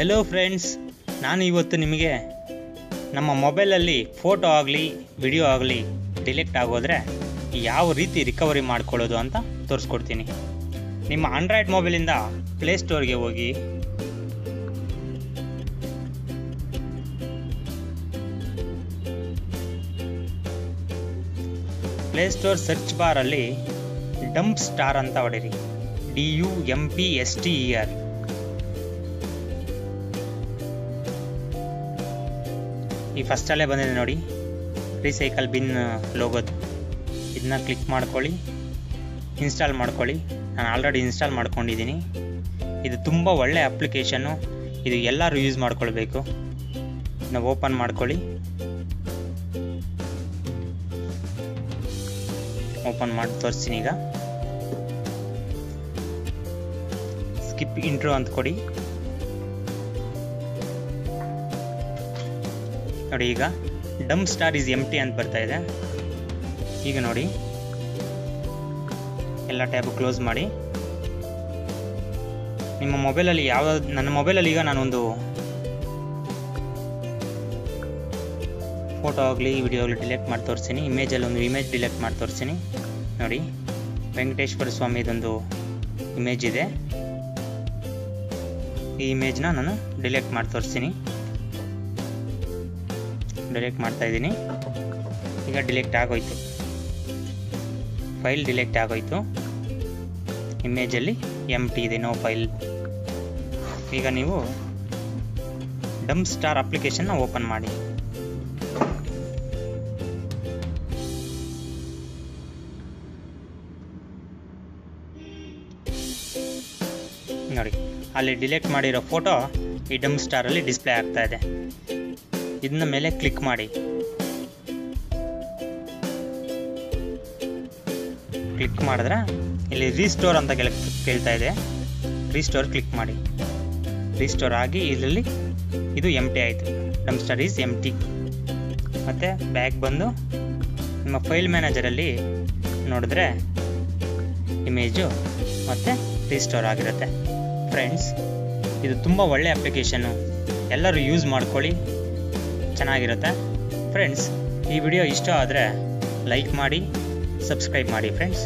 Hello friends, ನಾನು ಇವತ್ತು ನಿಮಗೆ ನಮ್ಮ ಮೊಬೈಲಲ್ಲಿ ಫೋಟೋ ಆಗಲಿ ವಿಡಿಯೋ ಆಗಲಿ ಡಿಲೀಟ್ ಆಗೋದ್ರೆ ಯಾವ ರೀತಿ ರಿಕವರಿ ಮಾಡ್ಕೊಳ್ಳೋದು ಅಂತ ತೋರಿಸ್ಕೊಡ್ತೀನಿ. ನಿಮ್ಮ ಆಂಡ್ರಾಯ್ಡ್ ಮೊಬೈಲಿಂದ ಪ್ಲೇಸ್ಟೋರ್ಗೆ ಹೋಗಿ ಪ್ಲೇಸ್ಟೋರ್ ಸರ್ಚ್ ಬಾರಲ್ಲಿ ಡಂಪ್ ಸ್ಟಾರ್ ಅಂತ ಹೊಡೀರಿ. DUMPSTER. ಈ ಫಸ್ಟಲ್ಲೇ ಬಂದಿದೆ ನೋಡಿ, ರೀಸೈಕಲ್ ಬಿನ್ ಲೋಗೋದು. ಇದನ್ನ ಕ್ಲಿಕ್ ಮಾಡ್ಕೊಳ್ಳಿ, ಇನ್ಸ್ಟಾಲ್ ಮಾಡ್ಕೊಳ್ಳಿ. ನಾನು ಆಲ್ರೆಡಿ ಇನ್ಸ್ಟಾಲ್ ಮಾಡ್ಕೊಂಡಿದ್ದೀನಿ. ಇದು ತುಂಬ ಒಳ್ಳೆ ಅಪ್ಲಿಕೇಶನ್ನು, ಇದು ಎಲ್ಲರೂ ಯೂಸ್ ಮಾಡ್ಕೊಳ್ಬೇಕು. ನಾವು ಓಪನ್ ಮಾಡ್ಕೊಳ್ಳಿ. ಓಪನ್ ಮಾಡಿ ತೋರಿಸ್ತೀನಿ. ಈಗ ಸ್ಕಿಪ್ ಇಂಟ್ರೋ ಅಂತ ಕೊಡಿ. ನೋಡಿ, ಈಗ ಡಂಪ್ ಸ್ಟಾರ್ ಈಸ್ ಎಂಪ್ಟಿ ಅಂತ ಬರ್ತಾ ಇದೆ. ಈಗ ನೋಡಿ, ಎಲ್ಲ ಟ್ಯಾಬ್ ಕ್ಲೋಸ್ ಮಾಡಿ. ನಿಮ್ಮ ಮೊಬೈಲಲ್ಲಿ ನನ್ನ ಮೊಬೈಲಲ್ಲಿ ಈಗ ನಾನೊಂದು ಫೋಟೋ ಆಗಲಿ ವಿಡಿಯೋ ಆಗಲಿ ಡಿಲೀಟ್ ಮಾಡಿ ತೋರಿಸ್ತೀನಿ. ಇಮೇಜಲ್ಲಿ ಒಂದು ಇಮೇಜ್ ಡಿಲೀಟ್ ಮಾಡಿ ತೋರಿಸ್ತೀನಿ. ನೋಡಿ, ವೆಂಕಟೇಶ್ವರ ಸ್ವಾಮಿದೊಂದು ಇಮೇಜ್ ಇದೆ. ಈ ಇಮೇಜ್ನ ನಾನು ಡಿಲೀಟ್ ಮಾಡಿ ತೋರಿಸ್ತೀನಿ. ಡಿಲೀಟ್ ಮಾಡ್ತಾ ಇದ್ದೀನಿ. ಈಗ ಡಿಲೀಟ್ ಆಗೋಯ್ತು, ಫೈಲ್ ಡಿಲೀಟ್ ಆಗೋಯ್ತು. ಇಮೇಜಲ್ಲಿ ಎಂಪ್ಟಿ ಇದೆ, ನೋ ಫೈಲ್. ಈಗ ನೀವು ಡಂಪ್ ಸ್ಟಾರ್ ಅಪ್ಲಿಕೇಶನ್ನ ಓಪನ್ ಮಾಡಿ. ನೋಡಿ, ಅಲ್ಲಿ ಡಿಲೀಟ್ ಮಾಡಿರೋ ಫೋಟೋ ಈ ಡಂಪ್ ಸ್ಟಾರಲ್ಲಿ ಡಿಸ್ಪ್ಲೇ ಆಗ್ತಾ ಇದೆ. ಇದನ್ನ ಮೇಲೆ ಕ್ಲಿಕ್ ಮಾಡಿ. ಕ್ಲಿಕ್ ಮಾಡಿದ್ರೆ ಇಲ್ಲಿ ರೀಸ್ಟೋರ್ ಅಂತ ಕೇಳ್ತಾ ಇದೆ. ರೀಸ್ಟೋರ್ ಕ್ಲಿಕ್ ಮಾಡಿ. ರೀಸ್ಟೋರ್ ಆಗಿ ಇದರಲ್ಲಿ ಇದು ಎಂಪ್ಟಿ ಆಯಿತು. Dump star is empty. ಮತ್ತು ಬ್ಯಾಕ್ ಬಂದು ನಿಮ್ಮ ಫೈಲ್ ಮ್ಯಾನೇಜರಲ್ಲಿ ನೋಡಿದ್ರೆ ಇಮೇಜು ಮತ್ತು ರೀಸ್ಟೋರ್ ಆಗಿರುತ್ತೆ. ಫ್ರೆಂಡ್ಸ್, ಇದು ತುಂಬ ಒಳ್ಳೆ ಅಪ್ಲಿಕೇಶನ್ನು, ಎಲ್ಲರೂ ಯೂಸ್ ಮಾಡ್ಕೊಳ್ಳಿ, ಚೆನ್ನಾಗಿರುತ್ತೆ. ಫ್ರೆಂಡ್ಸ್, ಈ ವಿಡಿಯೋ ಇಷ್ಟ ಆದರೆ ಲೈಕ್ ಮಾಡಿ, ಸಬ್ಸ್ಕ್ರೈಬ್ ಮಾಡಿ ಫ್ರೆಂಡ್ಸ್.